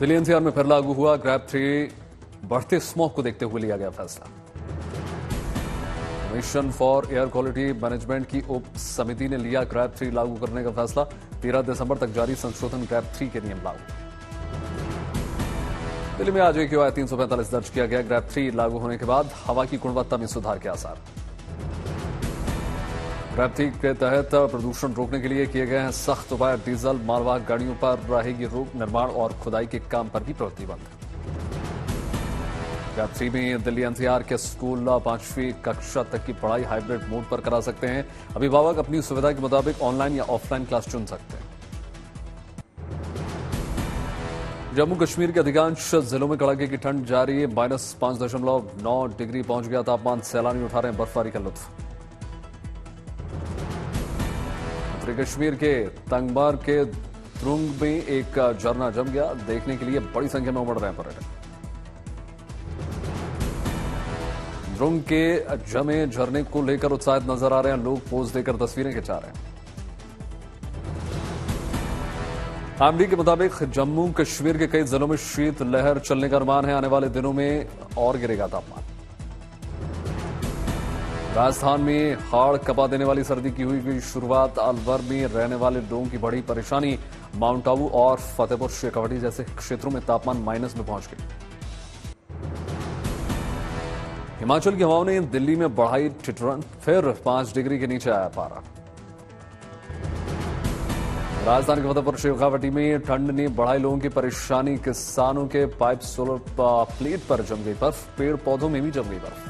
Delhi NCR में फिर लागू हुआ ग्रैब 3। बढ़ते स्मॉग को देखते हुए लिया गया फैसला। Commission for air quality management की उप समिति ने लिया ग्रैब 3 लागू करने का फैसला। 13 दिसंबर तक जारी संशोधन ग्रैब 3 के नियम लागू। दिल्ली में आज AQI 345 दर्ज किया गया। ग्रैब 3 लागू होने के बाद हवा की गुणवत्ता में सुधार के आसार। ग्रैब 3 के तहत प्रदूषण रोकने के लिए किए गए हैं सख्त उपाय। डीजल मालवाहक गाड़ियों पर रहेगी रोक। निर्माण और खुदाई के काम पर भी प्रतिबंध। ग्रैब 3 में दिल्ली एनसीआर के स्कूल 5वीं कक्षा तक की पढ़ाई हाइब्रिड मोड पर करा सकते हैं। अभिभावक अपनी सुविधा के मुताबिक ऑनलाइन या ऑफलाइन क्लास चुन सकते हैं। जम्मू कश्मीर के अधिकांश जिलों में कड़ाके की ठंड जारी है। -5.9 डिग्री पहुंच गया तापमान। सैलानी उठा रहे हैं बर्फबारी का लुत्फ। उत्तरी कश्मीर के तंगबार के द्रुंग में एक झरना जम गया। देखने के लिए बड़ी संख्या में उमड़ रहे हैं पर्यटक। द्रुंग के जमे झरने को लेकर उत्साहित नजर आ रहे हैं लोग। पोज देकर तस्वीरें खिंचा रहे हैं। आईएमडी के मुताबिक जम्मू कश्मीर के कई जिलों में शीत लहर चलने का अनुमान है। आने वाले दिनों में और गिरेगा तापमान। राजस्थान में हाड़ कपा देने वाली सर्दी की हुई शुरुआत। अलवर में रहने वाले लोगों की बड़ी परेशानी। माउंट आबू और फतेहपुर शेखावटी जैसे क्षेत्रों में तापमान माइनस में पहुंच गए। हिमाचल की हवाओं ने दिल्ली में बढ़ाई ठिठुरन। फिर 5 डिग्री के नीचे आया पारा। राजधानी के फतेहपुर शेखावटी में ठंड ने बढ़ाई लोगों की परेशानी। किसानों के पाइप सोलर प्लेट पर जम गई बर्फ। पेड़ पौधों में भी जम गई बर्फ।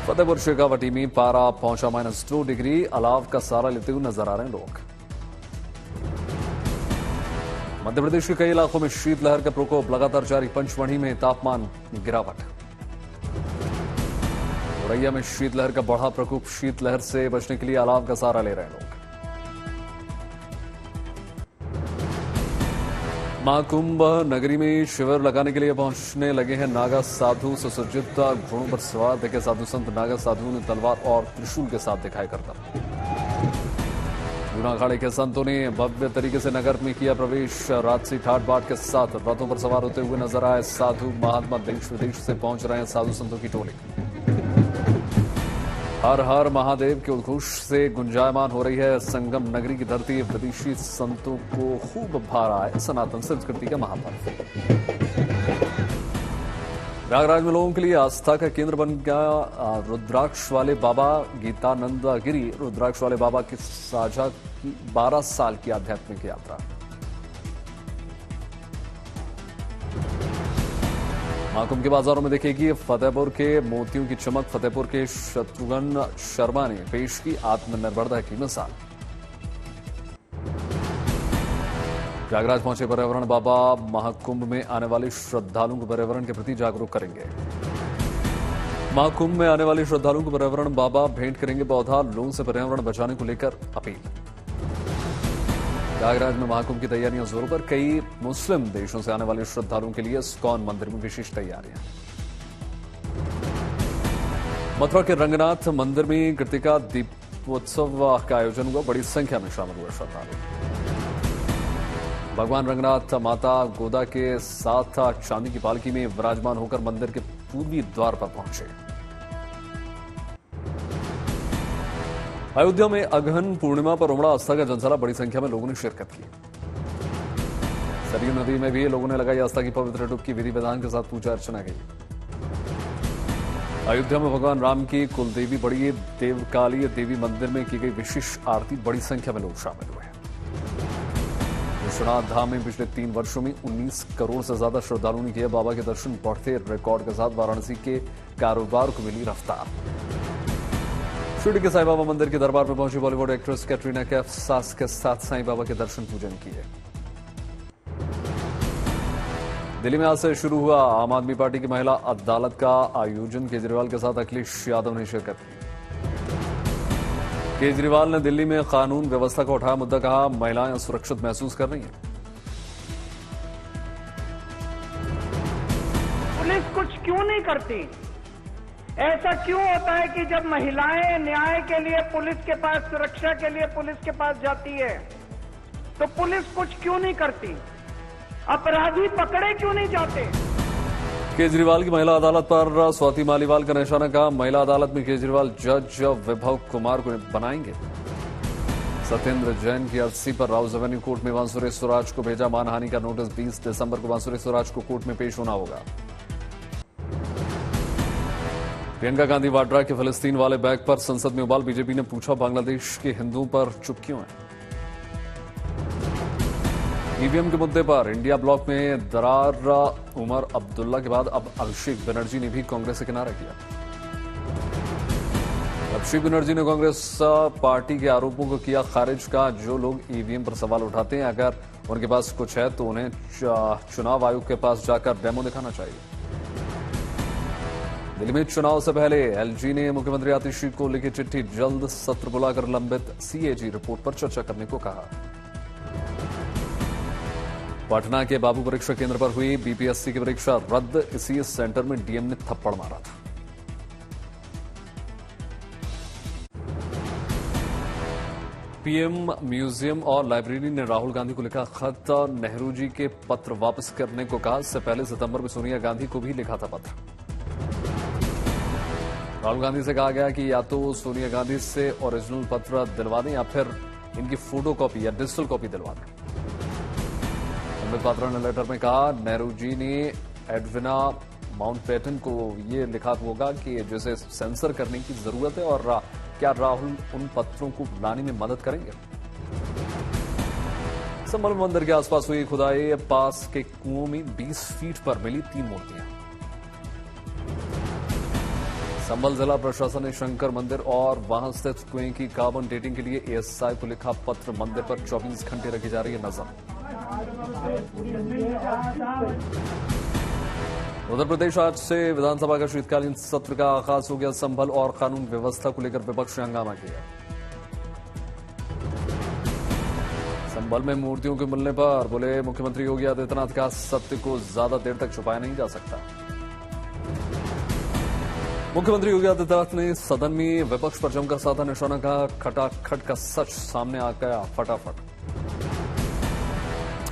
फतेहपुर शेखावटी में पारा पहुंचा -2 डिग्री। अलाव का सहारा लेते हुए नजर आ रहे हैं लोग। मध्य प्रदेश के कई इलाकों में शीतलहर का प्रकोप लगातार जारी। पंचमढ़ी में तापमान गिरावट। औरैया में शीतलहर का बढ़ा प्रकोप। शीतलहर से बचने के लिए अलाव का सहारा ले रहे हैं लोग। महाकुंभ नगरी में शिविर लगाने के लिए पहुंचने लगे हैं नागा साधु। सुसज्जित घोड़ों पर सवार देखे साधु संत। नागा साधु ने तलवार और त्रिशूल के साथ दिखाई करता। जूना अखाड़े के संतों ने भव्य तरीके से नगर में किया प्रवेश। राजसी ठाट बाट के साथ रथों पर सवार होते हुए नजर आए साधु महात्मा। देश विदेश से पहुंच रहे हैं साधु संतों की टोली। हर हर महादेव के उद्घोष से गुंजायमान हो रही है संगम नगरी की धरती। विदेशी संतों को खूब भा रहा है सनातन संस्कृति का महापर्व। प्रयागराज में लोगों के लिए आस्था का केंद्र बन गया रुद्राक्ष वाले बाबा। गीतानंद गिरी रुद्राक्ष वाले बाबा की साझा की 12 साल की आध्यात्मिक यात्रा। महाकुंभ के बाजारों में देखेगी फतेहपुर के मोतियों की चमक। फतेहपुर के शत्रुघ्न शर्मा ने पेश की आत्मनिर्भरता की मिसाल। प्रयागराज पहुंचे पर्यावरण बाबा महाकुंभ में आने वाले श्रद्धालुओं को पर्यावरण के प्रति जागरूक करेंगे। महाकुंभ में आने वाले श्रद्धालुओं को पर्यावरण बाबा भेंट करेंगे पौधा। लोगों से पर्यावरण बचाने को लेकर अपील। प्रयागराज में महाकुंभ की तैयारियां जोरों पर। कई मुस्लिम देशों से आने वाले श्रद्धालुओं के लिए इस्कॉन मंदिर में विशेष तैयारियां। मथुरा के रंगनाथ मंदिर में कृतिका दीपोत्सव का आयोजन हुआ। बड़ी संख्या में शामिल हुए श्रद्धालु। भगवान रंगनाथ माता गोदा के साथ चांदी की पालकी में विराजमान होकर मंदिर के पूर्वी द्वार पर पहुंचे। अयोध्या में अगहन पूर्णिमा पर उमड़ा आस्था का जनसैलाब। बड़ी संख्या में लोगों ने शिरकत की। सरयू नदी में भी लोगों ने लगाई आस्था की पवित्र डुबकी। विधि विधान के साथ पूजा अर्चना की। अयोध्या में भगवान राम की कुलदेवी बड़ी देवकाली देवी मंदिर में की गई विशेष आरती। बड़ी संख्या में लोग शामिल हुए। विश्वनाथ धाम में पिछले 3 वर्षों में 19 करोड़ से ज्यादा श्रद्धालुओं ने किया बाबा के दर्शन। बढ़ते रिकॉर्ड के साथ वाराणसी के कारोबार को मिली रफ्तार। शिरडी के साईं बाबा मंदिर के दरबार में पहुंची बॉलीवुड एक्ट्रेस कैटरीना कैफ सास के साथ साईं बाबा के दर्शन पूजन किए। दिल्ली में आज से शुरू हुआ आम आदमी पार्टी की महिला अदालत का आयोजन। केजरीवाल के साथ अखिलेश यादव ने शिरकत की। केजरीवाल ने दिल्ली में कानून व्यवस्था का उठाया मुद्दा। कहा महिलाएं सुरक्षित महसूस कर रही हैं। पुलिस कुछ क्यों नहीं करती? ऐसा क्यों होता है कि जब महिलाएं न्याय के लिए पुलिस के पास, सुरक्षा के लिए पुलिस के पास जाती है तो पुलिस कुछ क्यों नहीं करती? अपराधी पकड़े क्यों नहीं जाते? केजरीवाल की महिला अदालत पर स्वाति मालीवाल का निशाना, कहा महिला अदालत में केजरीवाल जज विभव कुमार को बनाएंगे। सत्येंद्र जैन की अर्जी पर राउज एवेन्यू कोर्ट में बांसुरी स्वराज को भेजा मानहानि का नोटिस। 20 दिसंबर को बांसुरी स्वराज को कोर्ट में पेश होना होगा। प्रियंका गांधी वाड्रा के फिलिस्तीन वाले बैग पर संसद में उबाल। बीजेपी ने पूछा बांग्लादेश के हिंदुओं पर चुप क्यों है। ईवीएम के मुद्दे पर इंडिया ब्लॉक में दरार। उमर अब्दुल्ला के बाद अब अभिषेक बनर्जी ने भी कांग्रेस से किनारा किया। अभिषेक बनर्जी ने कांग्रेस पार्टी के आरोपों को किया खारिज। का जो लोग ईवीएम पर सवाल उठाते हैं, अगर उनके पास कुछ है तो उन्हें चुनाव आयोग के पास जाकर डेमो दिखाना चाहिए। दिल्ली में चुनाव से पहले एलजी ने मुख्यमंत्री आतिशी को लिखी चिट्ठी, जल्द सत्र बुलाकर लंबित सीएजी रिपोर्ट पर चर्चा करने को कहा। पटना के बाबू परीक्षा केंद्र पर हुई बीपीएससी की परीक्षा रद्द। इसी सेंटर में डीएम ने थप्पड़ मारा था। पीएम म्यूजियम और लाइब्रेरी ने राहुल गांधी को लिखा खत। नेहरू जी के पत्र वापस करने को कहा। इससे पहले सितंबर में सोनिया गांधी को भी लिखा था पत्र। राहुल गांधी से कहा गया कि या तो सोनिया गांधी से ओरिजिनल पत्र दिलवा दें या फिर इनकी फोटो कॉपी या डिजिटल कॉपी दिलवा दें। अमित पात्रा ने लेटर में कहा, नेहरू जी ने एडविना माउंटबेटन को ये लिखा होगा कि जिसे सेंसर करने की जरूरत है और क्या राहुल उन पत्रों को लाने में मदद करेंगे। संभल मंदिर के आसपास हुई खुदाई। पास के कुओं में 20 फीट पर मिली 3 मूर्तियां। संभल जिला प्रशासन ने शंकर मंदिर और वहां स्थित कुएं की कार्बन डेटिंग के लिए एएसआई को लिखा पत्र। मंदिर पर 24 घंटे रखी जा रही है नजर। उत्तर प्रदेश आज से विधानसभा का शीतकालीन सत्र का आगाज हो गया। संभल और कानून व्यवस्था को लेकर विपक्ष ने हंगामा किया। संभल में मूर्तियों के मिलने पर बोले मुख्यमंत्री योगी आदित्यनाथ का सत्य को ज्यादा देर तक छुपाया नहीं जा सकता। मुख्यमंत्री योगी आदित्यनाथ ने सदन में विपक्ष पर जमकर साधा निशाना, कहा खटाखट का सच सामने आ गया फटाफट।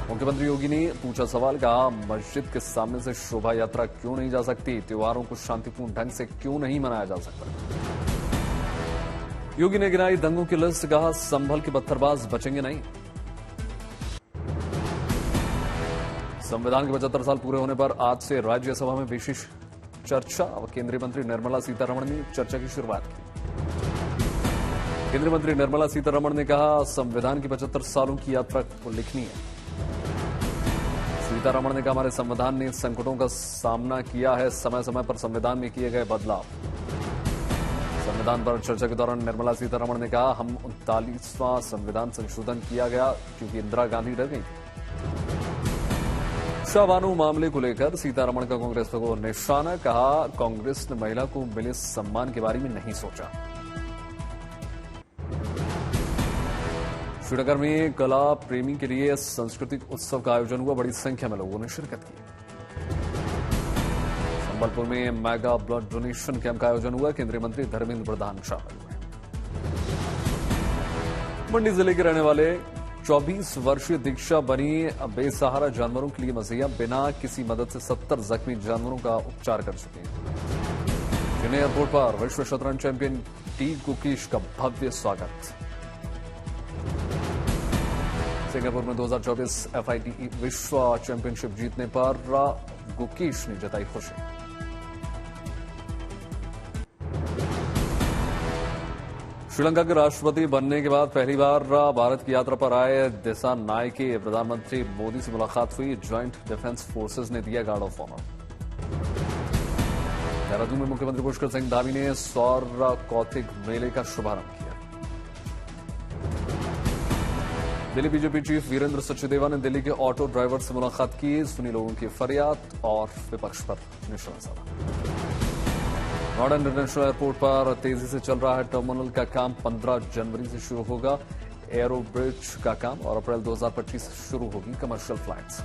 मुख्यमंत्री योगी ने पूछा सवाल, कहा मस्जिद के सामने से शोभा यात्रा क्यों नहीं जा सकती, त्योहारों को शांतिपूर्ण ढंग से क्यों नहीं मनाया जा सकता। योगी ने गिनाई दंगों की लिस्ट, कहा संभल के पत्थरबाज बचेंगे नहीं। संविधान के 75 साल पूरे होने पर आज से राज्यसभा में विशेष चर्चा। केंद्रीय मंत्री निर्मला सीतारमण ने चर्चा की शुरुआत की। केंद्रीय मंत्री निर्मला सीतारमण ने कहा संविधान की 75 सालों की यात्रा को लिखनी है। सीतारमण ने कहा हमारे संविधान ने संकटों का सामना किया है, समय समय पर संविधान में किए गए बदलाव। संविधान पर चर्चा के दौरान निर्मला सीतारमण ने कहा हम 39वां संविधान संशोधन किया गया क्योंकि इंदिरा गांधी डर गई। शाहबानो मामले को लेकर सीतारमण का कांग्रेस को निशाना, कहा कांग्रेस ने महिला को मिले सम्मान के बारे में नहीं सोचा। श्रीनगर में कला प्रेमी के लिए सांस्कृतिक उत्सव का आयोजन हुआ। बड़ी संख्या में लोगों ने शिरकत की। संबलपुर में मेगा ब्लड डोनेशन कैंप का आयोजन हुआ। केंद्रीय मंत्री धर्मेंद्र प्रधान शामिल हुए। मंडी जिले के रहने वाले 24 वर्षीय दीक्षा बनी बेसहारा जानवरों के लिए मसीहा, बिना किसी मदद से 70 जख्मी जानवरों का उपचार कर चुके हैं। चेन्नई एयरपोर्ट पर विश्व शतरंज चैंपियन टी गुकेश का भव्य स्वागत। सिंगापुर में 2024 FIDE विश्व चैंपियनशिप जीतने पर गुकेश ने जताई खुशी। श्रीलंका के राष्ट्रपति बनने के बाद पहली बार भारत की यात्रा पर आए दिशा नायके प्रधानमंत्री मोदी से मुलाकात हुई। ज्वाइंट डिफेंस फोर्सेज ने दिया गार्ड ऑफ ऑनर। देहरादून में मुख्यमंत्री पुष्कर सिंह धामी ने सौर कौतिक मेले का शुभारंभ किया। दिल्ली बीजेपी चीफ वीरेंद्र सचदेवा ने दिल्ली के ऑटो ड्राइवर से मुलाकात की, सुनी लोगों की फरियाद और विपक्ष पर निशाना साधा। नोएडा इंटरनेशनल एयरपोर्ट पर तेजी से चल रहा है टर्मिनल का काम। 15 जनवरी से शुरू होगा एरो ब्रिज का काम और अप्रैल 2025 से शुरू होगी कमर्शियल फ्लाइट्स।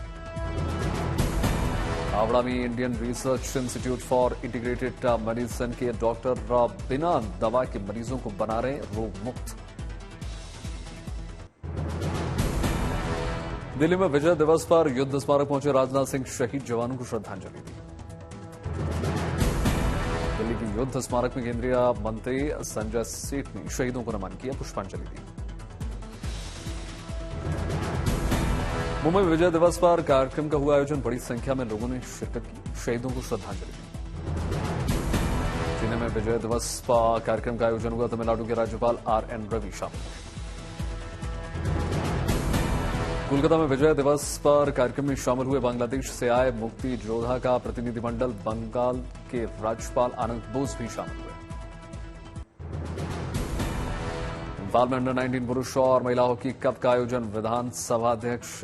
हावड़ा में Indian research institute for integrated medicine के डॉक्टर बिना दवा के मरीजों को बना रहे रोग मुक्त। दिल्ली में विजय दिवस पर युद्ध स्मारक पहुंचे राजनाथ सिंह, शहीद जवानों को श्रद्धांजलि दी। दिल्ली की युद्ध स्मारक में केंद्रीय मंत्री संजय सेठ ने शहीदों को नमन किया, पुष्पांजलि दी। मुंबई में विजय दिवस पर कार्यक्रम का हुआ आयोजन, बड़ी संख्या में लोगों ने शिरकत की, शहीदों को श्रद्धांजलि दी। चेन्नई में विजय दिवस पर कार्यक्रम का आयोजन हुआ, तमिलनाडु के राज्यपाल आर.एन. रवि शामिल हुए। कोलकाता में विजय दिवस पर कार्यक्रम में शामिल हुए बांग्लादेश से आए मुक्ति योद्धा का प्रतिनिधिमंडल, बंगाल के राज्यपाल आनंद बोस भी शामिल हुए। भोपाल में अंडर 19 पुरुष और महिला हॉकी कप का आयोजन, विधानसभा अध्यक्ष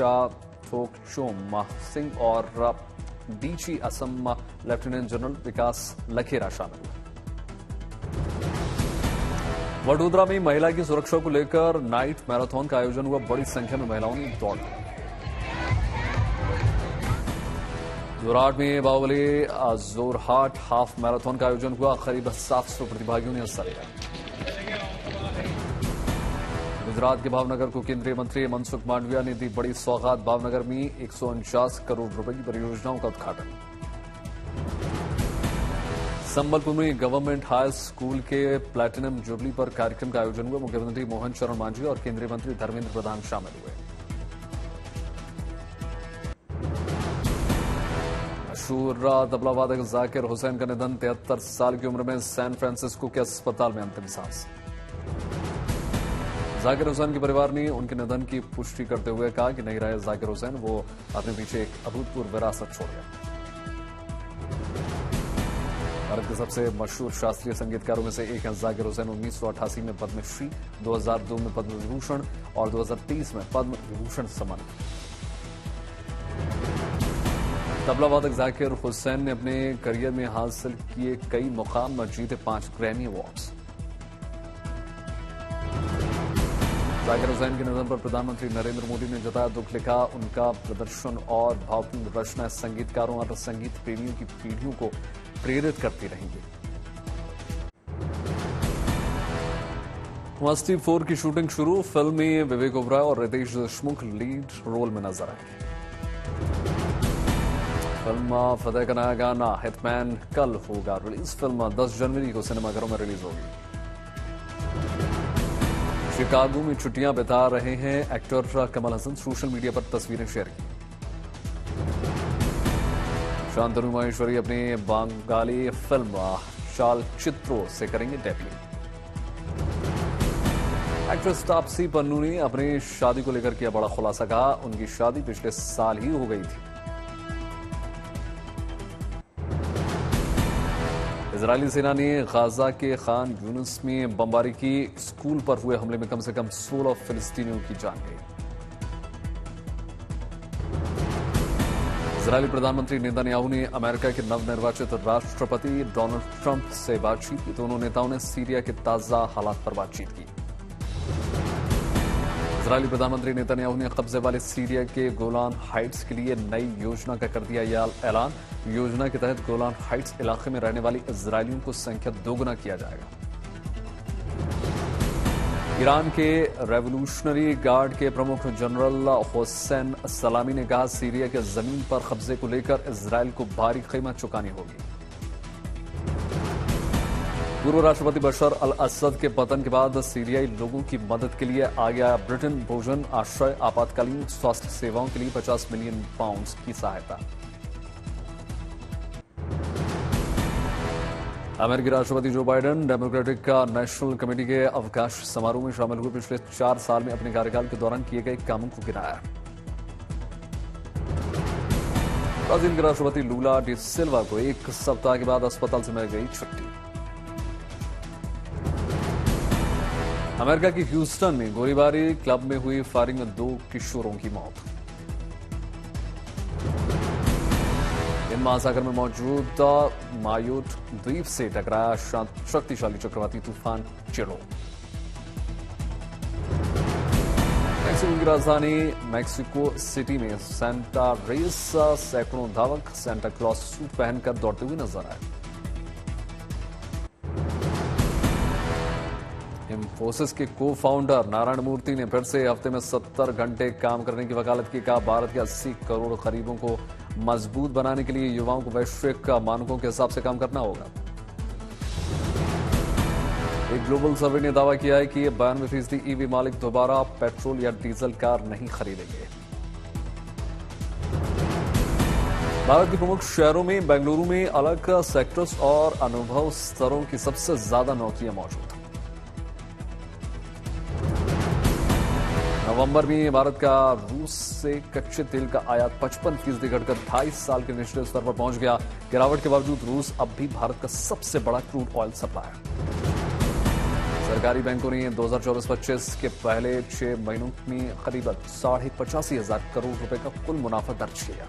थोकचोम सिंह और डीजी असम लेफ्टिनेंट जनरल विकास लखेरा शामिल हुए। वडोदरा में महिला की सुरक्षा को लेकर नाइट मैराथन का आयोजन हुआ, बड़ी संख्या में महिलाओं ने दौड़ दी। जोरहाट में बाहुबली जोरहाट हाफ मैराथन का आयोजन हुआ, करीब 700 प्रतिभागियों ने हिस्सा लिया। गुजरात के भावनगर को केंद्रीय मंत्री मनसुख मांडविया ने दी बड़ी सौगात, भावनगर में 149 करोड़ रुपए की परियोजनाओं का उद्घाटन। संबलपुर में गवर्नमेंट हाई स्कूल के प्लैटिनम जुबली पर कार्यक्रम का आयोजन हुआ, मुख्यमंत्री मोहन चरण मांझी और केंद्रीय मंत्री धर्मेंद्र प्रधान शामिल हुए। मशहूर तबला वादक जाकिर हुसैन का निधन, 73 साल की उम्र में सैन फ्रांसिस्को के अस्पताल में अंतिम सांस। जाकिर हुसैन के परिवार ने उनके निधन की पुष्टि करते हुए कहा कि नहीं रहे जाकिर हुसैन, वो अपने पीछे एक अभूतपूर्व विरासत छोड़ गया। भारत के सबसे मशहूर शास्त्रीय संगीतकारों में से एक हैं जाकिर हुसैन। 1988 में पद्मश्री, 2002 में पद्म विभूषण और 2023 में पद्म विभूषण सम्मानित। तबला वादक जाकिर हुसैन ने अपने करियर में हासिल किए कई मुकाम और जीते 5 ग्रैमी अवार्ड्स। जाकिर हुसैन के निधन पर प्रधानमंत्री नरेंद्र मोदी ने जताया दुख, लिखा उनका प्रदर्शन और भावपूर्ण रचना संगीतकारों और संगीत प्रेमियों की पीढ़ियों को प्रेरित करती रहेंगी। मस्ती 4 की शूटिंग शुरू, फिल्म में विवेक ओबराय और रितेश देशमुख लीड रोल में नजर आए। फिल्म फतेह का नया गाना हिटमैन कल होगा रिलीज, फिल्म 10 जनवरी को सिनेमाघरों में रिलीज होगी। शिकागो में छुट्टियां बिता रहे हैं actor Kamal Haasan, social media पर तस्वीरें शेयर की। शांतनु महेश्वरी अपनी बंगाली फिल्म चालचित्रों से करेंगे डेब्यू। एक्ट्रेस तापसी पन्नू ने अपनी शादी को लेकर किया बड़ा खुलासा, कहा उनकी शादी पिछले साल ही हो गई थी। इजरायली सेना ने गाजा के खान यूनिस में बमबारी की, स्कूल पर हुए हमले में कम से कम 16 फिलिस्तीनियों की जान गई। इजरायली प्रधानमंत्री नेतन्याहू ने अमेरिका के नवनिर्वाचित राष्ट्रपति डोनाल्ड ट्रंप से बातचीत की। दोनों नेताओं ने सीरिया के ताजा हालात पर बातचीत की। इजरायली प्रधानमंत्री नेतन्याहू ने कब्जे वाले सीरिया के गोलान हाइट्स के लिए नई योजना का कर दिया यह ऐलान। योजना के तहत गोलान हाइट्स इलाके में रहने वाली इजरायलियों को संख्या दोगुना किया जाएगा। ईरान के रेवोल्यूशनरी गार्ड के प्रमुख जनरल हुसैन सलामी ने कहा सीरिया के जमीन पर कब्जे को लेकर इजरायल को भारी कीमत चुकानी होगी। पूर्व राष्ट्रपति बशर अल असद के पतन के बाद सीरियाई लोगों की मदद के लिए आ गया ब्रिटेन भोजन आश्रय, आपातकालीन स्वास्थ्य सेवाओं के लिए 50 मिलियन पाउंड की सहायता। अमेरिकी राष्ट्रपति जो बाइडेन डेमोक्रेटिक का नेशनल कमेटी के अवकाश समारोह में शामिल हुए, पिछले 4 साल में अपने कार्यकाल के दौरान किए गए कामों को गिनाया। ब्राजील के राष्ट्रपति लूला डी सिल्वा को 1 सप्ताह के बाद अस्पताल से मिल गई छुट्टी। अमेरिका के ह्यूस्टन में गोलीबारी, क्लब में हुई फायरिंग में 2 किशोरों की मौत। हिंद महासागर में मौजूद मायोट द्वीप से टकराया शक्तिशाली चक्रवाती तूफान चिड़ो। मेक्सिको की राजधानी मेक्सिको सिटी में सेंटा रेस सैकड़ों धावक सेंटा क्लॉज सूट पहनकर दौड़ते हुए नजर आए। फोर्सेस के को फाउंडर नारायण मूर्ति ने फिर से हफ्ते में 70 घंटे काम करने की वकालत की। कहा, भारत के 80 करोड़ गरीबों को मजबूत बनाने के लिए युवाओं को वैश्विक मानकों के हिसाब से काम करना होगा। एक ग्लोबल सर्वे ने दावा किया है कि 92% ईवी मालिक दोबारा पेट्रोल या डीजल कार नहीं खरीदेंगे। भारत के प्रमुख शहरों में बेंगलुरु में अलग सेक्टर्स और अनुभव स्तरों की सबसे ज्यादा नौकरियां मौजूद। नवंबर में भारत का रूस से कच्चे तेल का आयात 55% घटकर 28 साल के निचले स्तर पर पहुंच गया। गिरावट के बावजूद रूस अब भी भारत का सबसे बड़ा क्रूड ऑयल सप्लायर। सरकारी बैंकों ने 2024-25 के पहले 6 महीनों में करीब 85,500 करोड़ रुपए का कुल मुनाफा दर्ज किया।